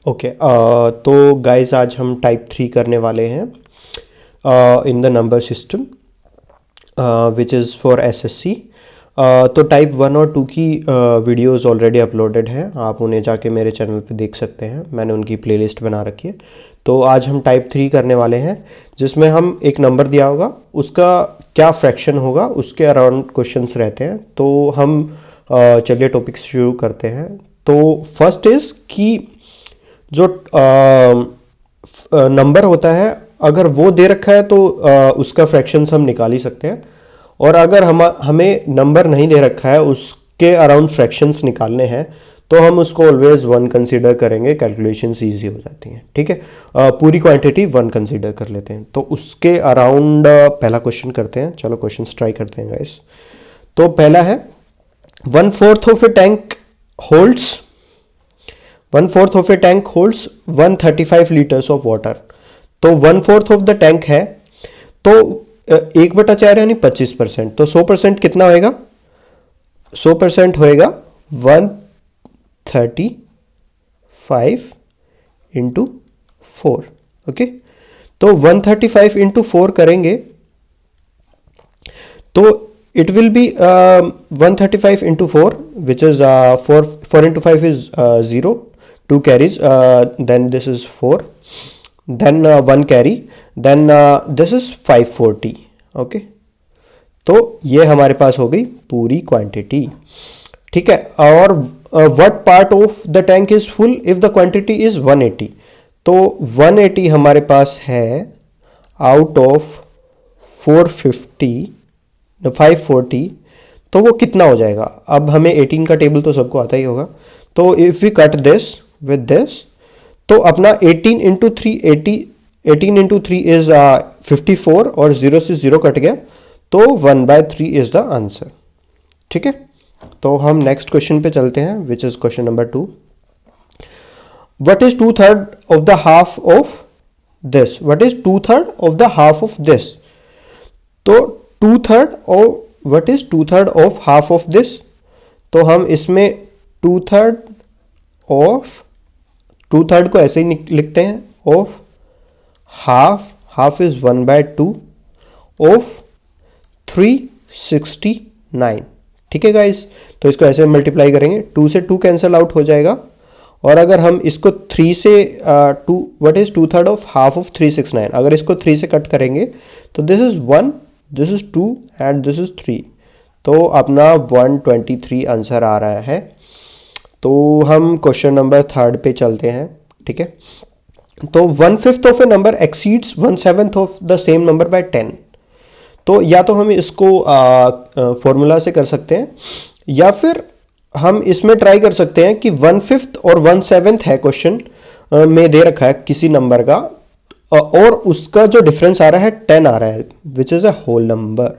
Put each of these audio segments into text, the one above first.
Okay, तो guys आज हम टाइप 3 करने वाले हैं in the number system which is for SSC. तो टाइप 1 और 2 की वीडियोस ऑलरेडी अपलोडेड हैं, आप उन्हें जाके मेरे चैनल पे देख सकते हैं, मैंने उनकी प्लेलिस्ट बना रखी है। तो आज हम टाइप 3 करने वाले हैं जिसमें हम एक नंबर दिया होगा, उसका क्या फ्रैक्शन होगा उसके अराउंड क्वेश्चंस रहते हैं। तो हम चलिए टॉपिक शुरू करते हैं। तो फर्स्ट इज़ कि जो नंबर होता है अगर वो दे रखा है तो उसका फ्रैक्शंस हम निकाल ही सकते हैं, और अगर हमें नंबर नहीं दे रखा है उसके अराउंड फ्रैक्शंस निकालने हैं तो हम उसको ऑलवेज 1 कंसीडर करेंगे, कैलकुलेशंस ईजी हो जाती हैं। ठीक है, पूरी क्वांटिटी 1 कंसीडर कर लेते हैं। तो उसके अराउंड पहला क्वेश्चन करते हैं। चलो क्वेश्चन ट्राई करते हैं गाइस। तो पहला है 1/4 of A tank holds 1/4 of A tank holds 135 litres of water. तो 1/4 ऑफ द टैंक है तो 1/4 यानी 25%। तो 100% कितना होएगा? 100% होएगा 135 इंटू 4। ओके, तो 135 इंटू 4 करेंगे तो it will be 135 into 4, which is 4 into 5 is 0, 2 carries, then this is 4, then 1 carry, then this is 540. okay, तो ये हमारे पास हो गई पूरी क्वांटिटी। ठीक है, और what part of the tank is full if the quantity is 180? तो 180 हमारे पास है out of 540, तो वो कितना हो जाएगा? अब हमें 18 का टेबल तो सबको आता ही होगा। तो if we cut this with this तो अपना 18 इंटू 3 18 इंटू 3 इज 54 और 0 से 0 कट गया, तो 1/3 इज द आंसर। ठीक है, तो हम नेक्स्ट क्वेश्चन पे चलते हैं which is question number 2। What is 2/3 of the half of this? What is 2/3 of the half of this? तो 2/3 और what is 2/3 of half of this? तो हम इसमें 2/3 को ऐसे ही लिखते हैं ऑफ हाफ इज 1/2 ऑफ 369। ठीक है गाइस, तो इसको ऐसे मल्टीप्लाई करेंगे, 2 से 2 कैंसिल आउट हो जाएगा, और अगर हम इसको 3 से 2 what is 2/3 of half of 369, अगर इसको 3 से कट करेंगे तो this is 1, this is 2 and this is 3, तो अपना 123 आंसर आ रहा है। तो हम क्वेश्चन नंबर 3 पे चलते हैं। ठीक है, तो 1/5 of A number exceeds 1/7 of the same number by 10। तो या तो हम इसको फॉर्मूला से कर सकते हैं, या फिर हम इसमें ट्राई कर सकते हैं कि 1/5 और 1/7 है क्वेश्चन में दे रखा है किसी नंबर का, और उसका जो डिफरेंस आ रहा है 10 आ रहा है, which is a whole number.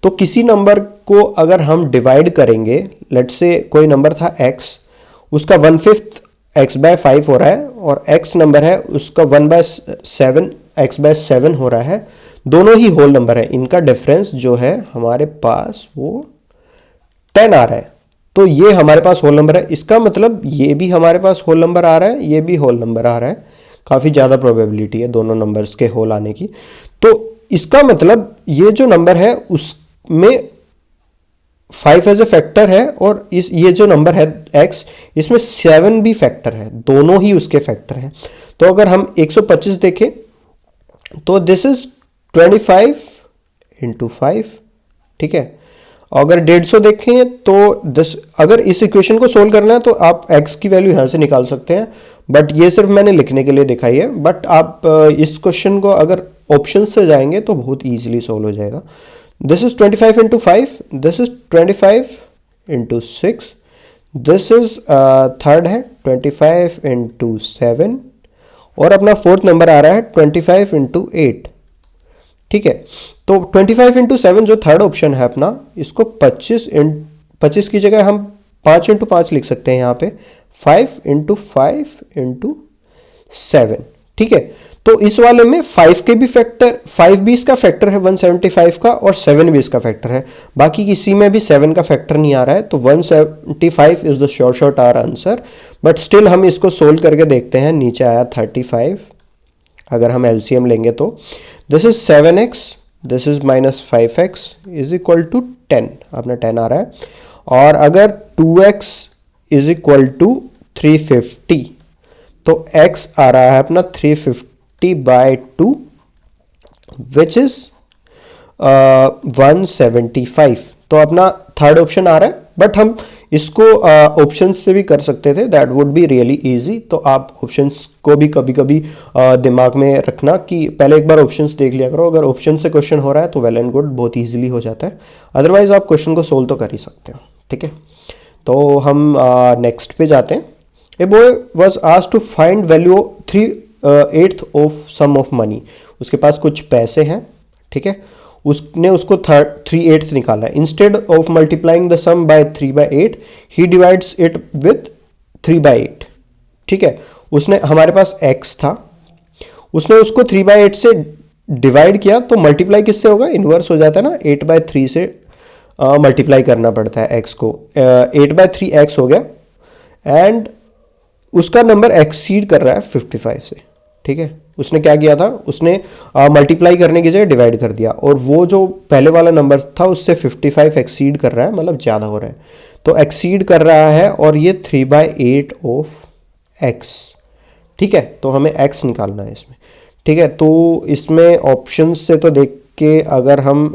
तो किसी नंबर को अगर हम डिवाइड करेंगे, लेट्स से कोई नंबर था x, उसका 1/5 x/5 हो रहा है, और x नंबर है उसका 1/7 x/7 हो रहा है, दोनों ही होल नंबर है, इनका डिफरेंस जो है हमारे पास वो 10 आ रहा है। तो ये हमारे पास होल नंबर है, इसका मतलब ये भी हमारे पास होल नंबर आ रहा है, ये भी होल नंबर आ रहा है, काफ़ी ज़्यादा प्रोबेबिलिटी है दोनों नंबर्स के होल आने की। तो इसका मतलब ये जो नंबर है उसमें 5 एज ए फैक्टर है, और ये जो नंबर है x, इसमें 7 भी फैक्टर है, दोनों ही उसके फैक्टर हैं। तो अगर हम 125 देखें तो दिस इज 25 इंटू 5। ठीक है, अगर 150 देखें तो अगर इस इक्वेशन को सोल्व करना है तो आप x की वैल्यू यहाँ से निकाल सकते हैं, बट ये सिर्फ मैंने लिखने के लिए दिखाई है। बट आप इस क्वेश्चन को अगर ऑप्शन से जाएंगे तो बहुत ईजिली सोल्व हो जाएगा। This is 25 into 5, this is 25 into 6, this is third है 25 इंटू 7, और अपना फोर्थ नंबर आ रहा है 25 इंटू 8। ठीक है, तो 25 इंटू 7 जो थर्ड ऑप्शन है अपना, इसको 25 की जगह हम 5 इंटू 5 लिख सकते हैं यहाँ पे, 5 इंटू 5 इंटू 7। ठीक है, तो इस वाले में 5 के भी फैक्टर, 5 भी इसका फैक्टर है 175 का, और 7 भी इसका फैक्टर है। बाकी किसी में भी 7 का फैक्टर नहीं आ रहा है, तो 175 is the short our answer. But still हम इसको सोल्व करके देखते हैं। नीचे आया 35, अगर हम एलसीएम लेंगे तो this is 7x, this is -5x is equal to 10, अपना 10 आ रहा है। और अगर 2x इज इक्वल टू 350, तो x आ रहा है अपना 350/2 विच इज 175। तो अपना थर्ड ऑप्शन आ रहा है। बट हम इसको ऑप्शंस से भी कर सकते थे, that would be really easy. तो आप ऑप्शंस को भी कभी कभी दिमाग में रखना कि पहले एक बार ऑप्शंस देख लिया करो। अगर ऑप्शन से क्वेश्चन हो रहा है तो वेल एंड गुड, बहुत ईजिली हो जाता है। अदरवाइज आप क्वेश्चन को सोल्व तो कर ही सकते हो, ठीक है। तो हम नेक्स्ट पे जाते हैं। A boy was asked to find value 3/8 of sum of money. उसके पास कुछ पैसे हैं, ठीक है। उसने उसको 3/8 निकाला है। Instead of multiplying the sum by 3/8 ही डिवाइड्स इट विथ 3/8, ठीक है। उसने, हमारे पास x था, उसने उसको 3/8 से डिवाइड किया, तो मल्टीप्लाई किससे होगा, इनवर्स हो जाता है ना, 8/3 से मल्टीप्लाई करना पड़ता है x को। 8/3x हो गया एंड उसका नंबर एक्सीड कर रहा है 55 से, ठीक है। उसने क्या किया था, उसने मल्टीप्लाई करने की जगह डिवाइड कर दिया, और वो जो पहले वाला नंबर था उससे 55 एक्सीड कर रहा है, मतलब ज़्यादा हो रहा है। तो एक्सीड कर रहा है और ये 3/8 ऑफ x, ठीक है। तो हमें x निकालना है इसमें, ठीक है। तो इसमें ऑप्शन से तो देख के अगर हम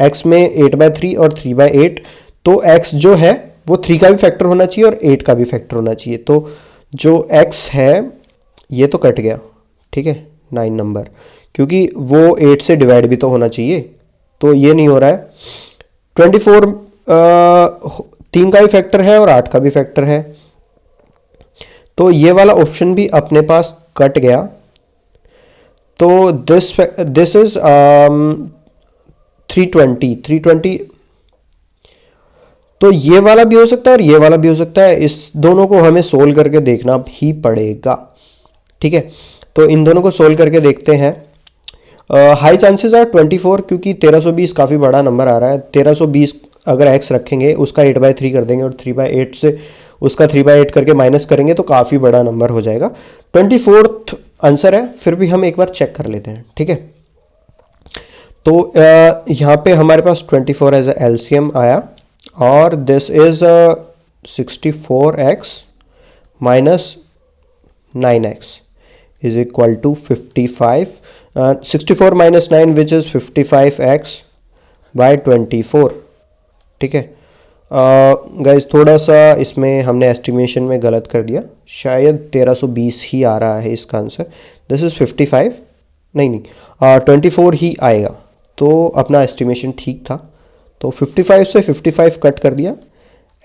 x में 8/3 और 3/8, तो x जो है वो 3 का भी फैक्टर होना चाहिए और 8 का भी फैक्टर होना चाहिए। तो जो x है ये तो कट गया, ठीक है, 9 नंबर, क्योंकि वो 8 से डिवाइड भी तो होना चाहिए, तो ये नहीं हो रहा है। 24 3 का भी फैक्टर है और 8 का भी फैक्टर है, तो ये वाला ऑप्शन भी अपने पास कट गया। तो दिस इज 320। तो ये वाला भी हो सकता है और ये वाला भी हो सकता है। इस दोनों को हमें सोल्व करके देखना ही पड़ेगा, ठीक है। तो इन दोनों को सोल्व करके देखते हैं। हाई चांसेस आर 24, क्योंकि 1320 काफ़ी बड़ा नंबर आ रहा है। 1320 अगर x रखेंगे, उसका 8/3 कर देंगे और 3/8 से उसका 3/8 करके माइनस करेंगे, तो काफ़ी बड़ा नंबर हो जाएगा। 24th आंसर है, फिर भी हम एक बार चेक कर लेते हैं, ठीक है। तो यहाँ पे हमारे पास 24 एज एलसीएम आया, और this is 64x minus 9x is equal to 55. 64 minus 9 which is 55x by 24, ठीक है। गाइज थोड़ा सा इसमें हमने एस्टिमेशन में गलत कर दिया, शायद 1320 ही आ रहा है इसका आंसर। दिस इज़ 55, नहीं 24 ही आएगा, तो अपना एस्टिमेशन ठीक था। तो 55 से 55 कट कर दिया।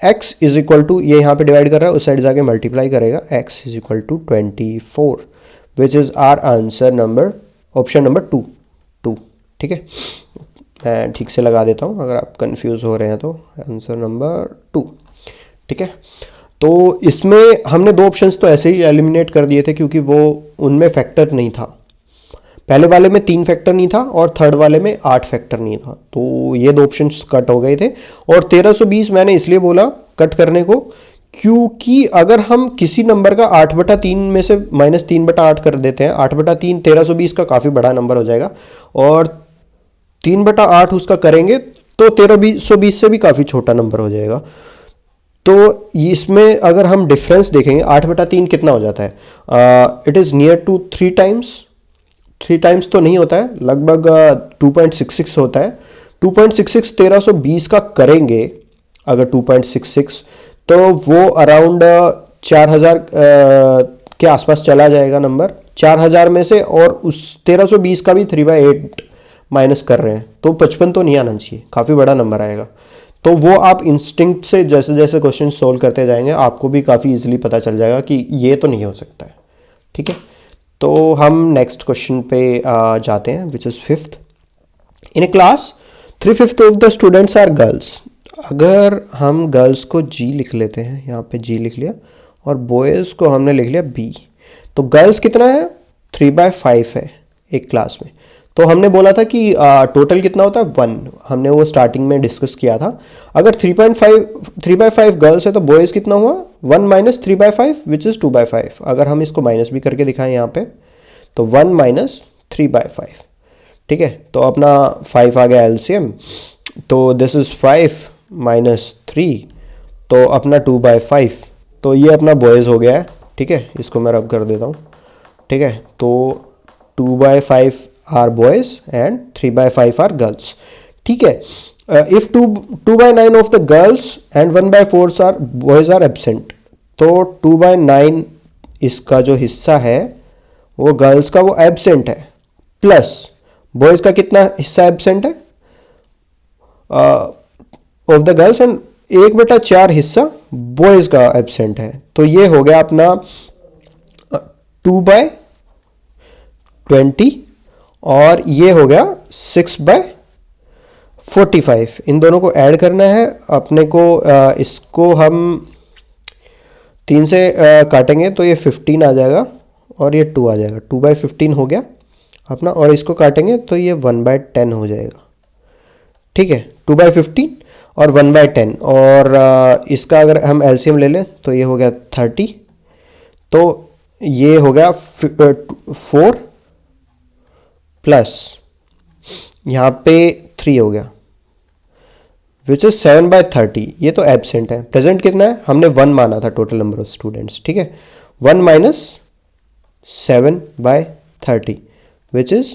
x इज इक्वल टू, ये यहाँ पे डिवाइड कर रहा है, उस साइड जाके मल्टीप्लाई करेगा, x is equal to 24 which is our answer number, option number 2, ठीक है। मैं ठीक से लगा देता हूँ अगर आप कंफ्यूज हो रहे हैं तो, आंसर नंबर 2, ठीक है। तो इसमें हमने 2 ऑप्शंस तो ऐसे ही एलिमिनेट कर दिए थे, क्योंकि वो उनमें फैक्टर नहीं था। पहले वाले में 3 फैक्टर नहीं था और थर्ड वाले में 8 फैक्टर नहीं था, तो ये 2 ऑप्शंस कट हो गए थे। और 1320 मैंने इसलिए बोला कट करने को, क्योंकि अगर हम किसी नंबर का 8/3 में से -3/8 कर देते हैं, 8/3 1320 का काफ़ी बड़ा नंबर हो जाएगा, और 3/8 उसका करेंगे तो 1320 से भी काफ़ी छोटा नंबर हो जाएगा। तो इसमें अगर हम डिफरेंस देखेंगे, 8/3 कितना हो जाता है, it is near to 3 times तो नहीं होता है, लगभग 2.66 होता है। 2.66 1320 का करेंगे अगर 2.66, तो वो अराउंड 4000 के आसपास चला जाएगा नंबर, 4000 में से, और उस 1320 का भी 3/8 माइनस कर रहे हैं, तो 55 तो नहीं आना चाहिए, काफ़ी बड़ा नंबर आएगा। तो वो आप इंस्टिंक्ट से जैसे जैसे क्वेश्चन सोल्व करते जाएंगे, आपको भी काफ़ी इजीली पता चल जाएगा कि ये तो नहीं हो सकता है, ठीक है। तो हम नेक्स्ट क्वेश्चन पे जाते हैं, which is 5th। In a class 3/5 of the students are girls. अगर हम गर्ल्स को G लिख लेते हैं, यहाँ पे G लिख लिया, और बॉयज़ को हमने लिख लिया B, तो गर्ल्स कितना है 3/5 है एक क्लास में। तो हमने बोला था कि टोटल कितना होता है 1, हमने वो स्टार्टिंग में डिस्कस किया था। अगर 3/5 गर्ल्स है तो बॉयज़ कितना हुआ 1 माइनस 3/5 विच इज़ 2/5। अगर हम इसको माइनस भी करके दिखाएं यहाँ पे तो 1 माइनस 3/5, ठीक है। तो अपना 5 आ गया एलसीएम, तो दिस इज़ 5 माइनस 3, तो अपना 2/5। तो ये अपना बॉयज़ हो गया है, ठीक है। इसको मैं रब कर देता हूँ, ठीक है। तो 2/5 are boys and 3/5 are girls, ठीक है। If 2/9 of the girls and 1/4 are boys are absent, तो 2/9 इसका जो हिस्सा है वो गर्ल्स का वो एबसेंट है, प्लस बॉयज़ का कितना हिस्सा एबसेंट है ऑफ द गर्ल्स, एंड 1/4 हिस्सा बॉयज़ का एबसेंट है। तो ये हो गया अपना 2/20 और ये हो गया 6/45। इन दोनों को ऐड करना है अपने को। इसको हम 3 से काटेंगे तो ये 15 आ जाएगा और ये 2 आ जाएगा। 2/15 हो गया अपना, और इसको काटेंगे तो ये 1/10 हो जाएगा, ठीक है। 2/15 और 1/10, और इसका अगर हम एलसीएम ले लें तो ये हो गया 30, तो ये हो गया 4 प्लस यहाँ पे 3 हो गया विच इज़ 7/30। ये तो एबसेंट है, प्रेजेंट कितना है हमने 1 माना था टोटल नंबर ऑफ स्टूडेंट्स, ठीक है। 1 माइनस 7/30 विच इज़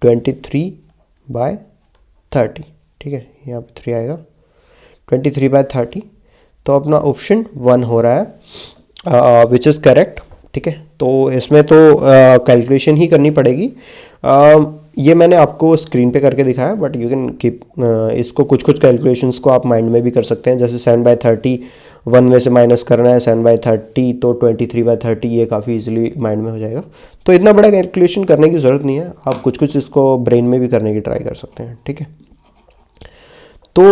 23/30, ठीक है। यहाँ पे 3 आएगा, 23/30। तो अपना ऑप्शन 1 हो रहा है विच इज़ करेक्ट, ठीक है। तो इसमें तो कैलकुलेशन ही करनी पड़ेगी। ये मैंने आपको स्क्रीन पे करके दिखाया, बट यू कैन कीप इसको कुछ कैलकुलेशंस को आप माइंड में भी कर सकते हैं। जैसे 7/30 1 में से माइनस करना है 7/30, तो 23/30 ये काफ़ी इजीली माइंड में हो जाएगा। तो इतना बड़ा कैलकुलेशन करने की ज़रूरत नहीं है, आप कुछ इसको ब्रेन में भी करने की ट्राई कर सकते हैं, ठीक है। तो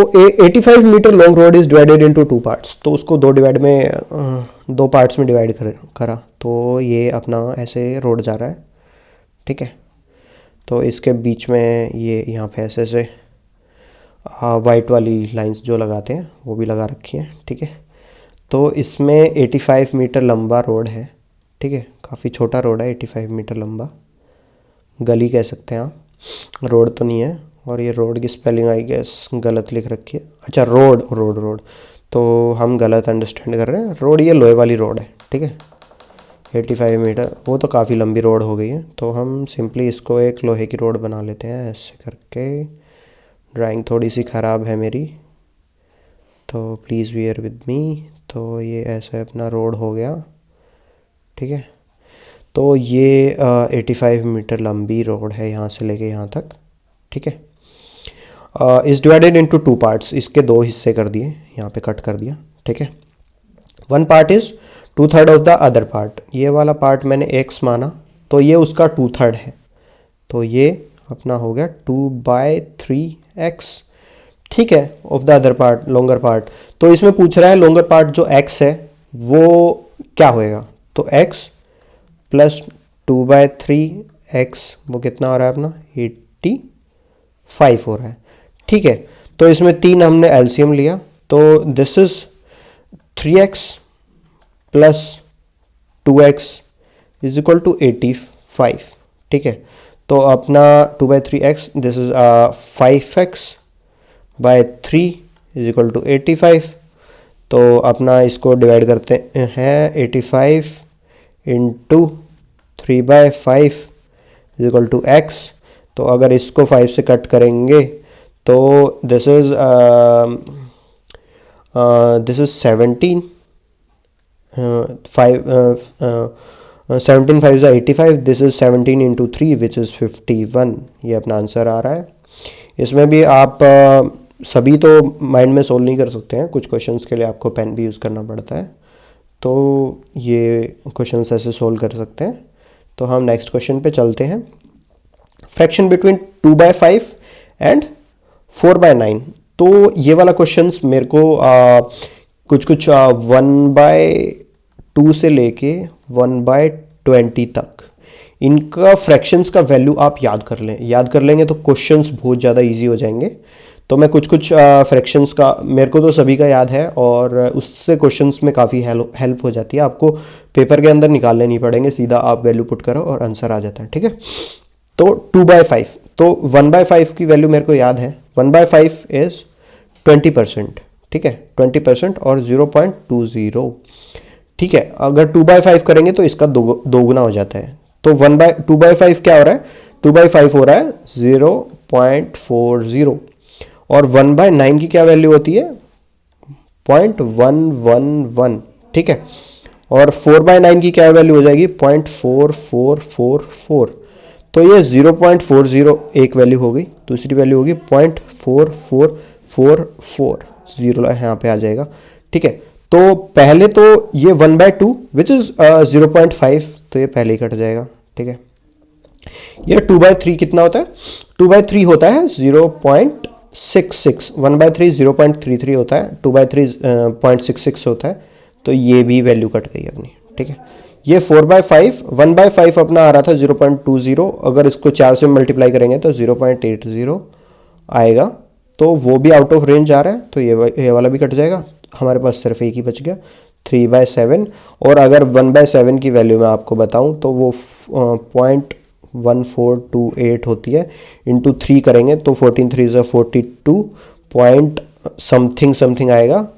85 metre long road is divided into 2 parts. तो उसको दो पार्ट्स में डिवाइड करा। तो ये अपना ऐसे रोड जा रहा है, ठीक है। तो इसके बीच में ये यहाँ पे ऐसे वाइट वाली लाइंस जो लगाते हैं वो भी लगा रखी हैं, ठीक है। तो इसमें 85 मीटर लंबा रोड है, ठीक है। काफ़ी छोटा रोड है, 85 मीटर लंबा, गली कह सकते हैं आप, रोड तो नहीं है। और ये रोड की स्पेलिंग आई गेस गलत लिख रखी है। अच्छा, रोड तो हम गलत अंडरस्टैंड कर रहे हैं। रोड ये लोहे वाली रोड है, ठीक है। 85 मीटर वो तो काफ़ी लंबी रोड हो गई है, तो हम सिंपली इसको एक लोहे की रोड बना लेते हैं ऐसे करके। ड्राइंग थोड़ी सी ख़राब है मेरी, तो प्लीज़ बियर विद मी। तो ये ऐसे अपना रोड हो गया, ठीक है। तो ये 85 मीटर लंबी रोड है यहाँ से लेके यहाँ तक, ठीक है। Is divided into 2 parts. इसके 2 हिस्से कर दिए, यहाँ पे कट कर दिया, ठीक है। 1 part is 2/3 of the other part. ये वाला पार्ट मैंने x माना, तो ये उसका 2/3 है। तो ये अपना हो गया 2/3x, ठीक है, of the other part, longer part. तो इसमें पूछ रहा है लॉन्गर पार्ट जो x है वो क्या होएगा। तो x प्लस 2/3x वो कितना हो रहा है अपना 85 हो रहा है, ठीक है। तो इसमें 3 हमने एलसीएम लिया, तो this is 3x plus 2x is equal to 85, ठीक है। तो अपना 2/3x this is 5x/3 is equal to 85। तो अपना इसको डिवाइड करते हैं 85 into 3/5 is equal to x। तो अगर इसको 5 से कट करेंगे तो this is 17 17 5 85। This is 17 into 3 which is 51। ये अपना आंसर आ रहा है। इसमें भी आप सभी तो माइंड में सोल्व नहीं कर सकते हैं, कुछ क्वेश्चंस के लिए आपको पेन भी यूज़ करना पड़ता है। तो ये क्वेश्चंस ऐसे सोल्व कर सकते हैं। तो हम नेक्स्ट क्वेश्चन पे चलते हैं। Fraction between 2/5 and 4/9। तो ये वाला क्वेश्चंस मेरे को कुछ 1/2 से लेके 1/20 तक इनका फ्रैक्शंस का वैल्यू आप याद कर लें, याद कर लेंगे तो क्वेश्चंस बहुत ज़्यादा इजी हो जाएंगे। तो मैं कुछ कुछ फ्रैक्शंस का, मेरे को तो सभी का याद है और उससे क्वेश्चंस में काफ़ी हेल्प हो जाती है। आपको पेपर के अंदर निकालने नहीं पड़ेंगे, सीधा आप वैल्यू पुट करो और आंसर आ जाता है, ठीक है। तो 2/5, तो 1/5 की वैल्यू मेरे को याद है, 1/5 इज़ 20%, ठीक है, 20% और 0.20, ठीक है। अगर 2/5 करेंगे तो इसका दोगुना हो जाता है। तो 2/5 क्या हो रहा है, 2/5 हो रहा है 0.40, और 1/9 की क्या वैल्यू होती है, 0.111, ठीक है। और 4/9 की क्या वैल्यू हो जाएगी, 0.4444। तो ये 0.40 एक वैल्यू हो गई, दूसरी वैल्यू होगी 0.4444, जीरो यहाँ पे आ जाएगा, ठीक है। तो पहले तो ये 1/2 विच इज़ 0.5, तो ये पहले ही कट जाएगा, ठीक है। ये 2/3 कितना होता है, 2/3 होता है 0.66, 1/3 0.33 होता है, 2/3 0.66 होता है, तो ये भी वैल्यू कट गई अपनी, ठीक है। ये 4/5, 1/5 अपना आ रहा था 0.20, अगर इसको 4 से मल्टीप्लाई करेंगे तो 0.80 आएगा, तो वो भी आउट ऑफ रेंज आ रहा है, तो ये वाला भी कट जाएगा। हमारे पास सिर्फ एक ही बच गया, 3/7। और अगर 1/7 की वैल्यू मैं आपको बताऊं तो वो 0.1428 होती है, इंटू 3 करेंगे तो 14 3 42 पॉइंट समथिंग आएगा,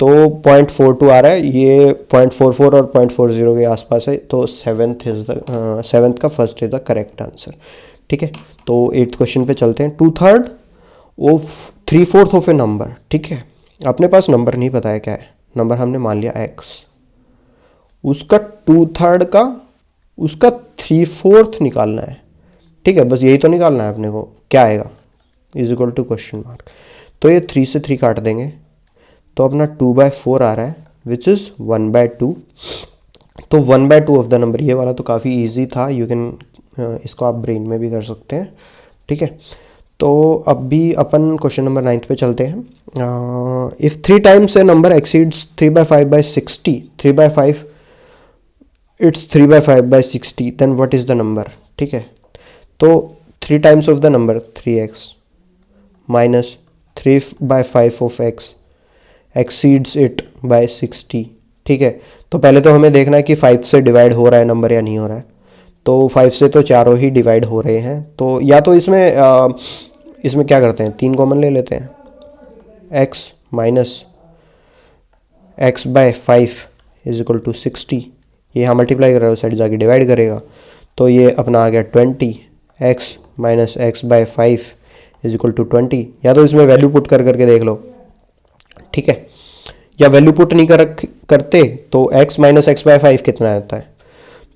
तो 0.42 आ रहा है, ये 0.44 और 0.40 के आसपास है, तो सेवेंथ का first is the correct answer, ठीक है। तो 8th क्वेश्चन पे चलते हैं। 2/3 ऑफ 3/4 ऑफ ए नंबर, ठीक है। अपने पास नंबर नहीं पता है क्या है, नंबर हमने मान लिया x, उसका 2/3 का, उसका 3/4 निकालना है, ठीक है। बस यही तो निकालना है अपने को, क्या आएगा, is equal to question mark. तो ये 3 से 3 काट देंगे, तो अपना 2/4 आ रहा है विच इज़ 1/2। तो 1/2 ऑफ द नंबर, ये वाला तो काफ़ी इजी था, यू कैन इसको आप ब्रेन में भी कर सकते हैं, ठीक है। तो अब भी अपन क्वेश्चन नंबर 9 पे चलते हैं। If 3 times a number exceeds 3/5/60, 3/5 it's 3/5/60, then what is the number, ठीक है। तो 3 times of the number 3x minus 3/5 of x exceeds it by 60, ठीक है। तो पहले तो हमें देखना है कि 5 से डिवाइड हो रहा है नंबर या नहीं हो रहा है, तो 5 से तो चारों ही डिवाइड हो रहे हैं, तो या तो इसमें क्या करते हैं, 3 कॉमन ले लेते हैं, x minus x/5 is equal to 60, ये यहाँ मल्टीप्लाई कर रहा है, उस साइड जाके डिवाइड करेगा, तो ये अपना आ गया 20, x minus x/5 is equal to 20। या तो इसमें वैल्यू पुट करके देख लो, ठीक है, या वैल्यू पुट नहीं करते तो x माइनस x/5 कितना आता है,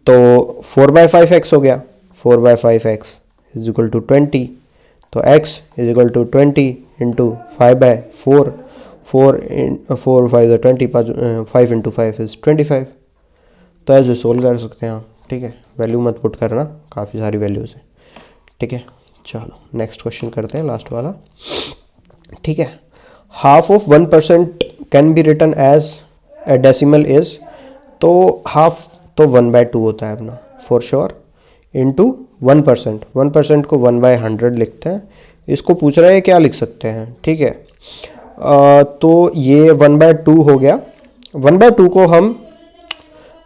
तो 4/5x हो गया, 4/5x इज इक्वल टू 20, तो x is equal to 20 into 5/4, 4 5 20, 5 into 5 is 25। तो ऐसे सोल्व कर सकते हैं आप, ठीक है, वैल्यू मत पुट करना, काफ़ी सारी वैल्यूज है, ठीक है। चलो नेक्स्ट क्वेश्चन करते हैं, लास्ट वाला, ठीक है। Half of 1% can be written as a decimal is, तो हाफ तो 1/2 होता है अपना फॉर श्योर, इंटू 1%, 1% को 1/100 लिखते हैं, इसको पूछ रहा है क्या लिख सकते हैं, ठीक है। तो ये 1/2 हो गया, 1/2 को हम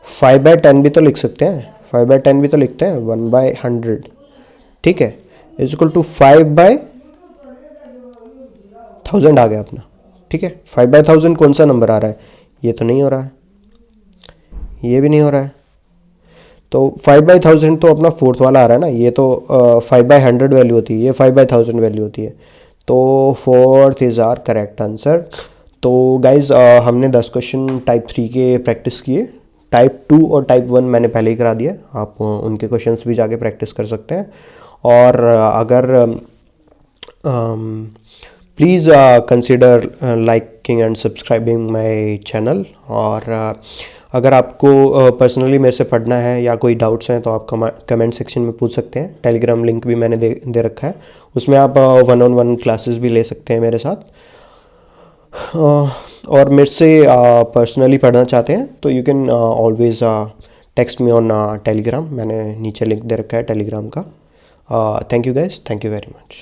5/10 भी तो लिख सकते हैं, 5/10 भी तो लिखते हैं, 1/100, ठीक है, इज इक्वल टू 5/1000 आ गया अपना, ठीक है। 5/1000 कौन सा नंबर आ रहा है, ये तो नहीं हो रहा है, ये भी नहीं हो रहा है, तो 5/1000 तो अपना फोर्थ वाला आ रहा है ना, ये तो 5/100 वैल्यू होती है, ये 5/1000 वैल्यू होती है, तो fourth is our correct answer. तो गाइज हमने 10 क्वेश्चन टाइप 3 के प्रैक्टिस किए, टाइप 2 और टाइप 1 मैंने पहले ही करा दिया, आप उनके क्वेश्चंस भी जाके प्रैक्टिस कर सकते हैं। और अगर please consider liking and subscribing my channel, और अगर आपको पर्सनली मेरे से पढ़ना है या कोई डाउट्स हैं तो आप कमेंट सेक्शन में पूछ सकते हैं। टेलीग्राम लिंक भी मैंने दे रखा है, उसमें आप 1-on-1 क्लासेस भी ले सकते हैं मेरे साथ। और मेरे से पर्सनली पढ़ना चाहते हैं तो you can always text me on Telegram, मैंने नीचे लिंक दे रखा है टेलीग्राम का। Thank you guys, thank you very much.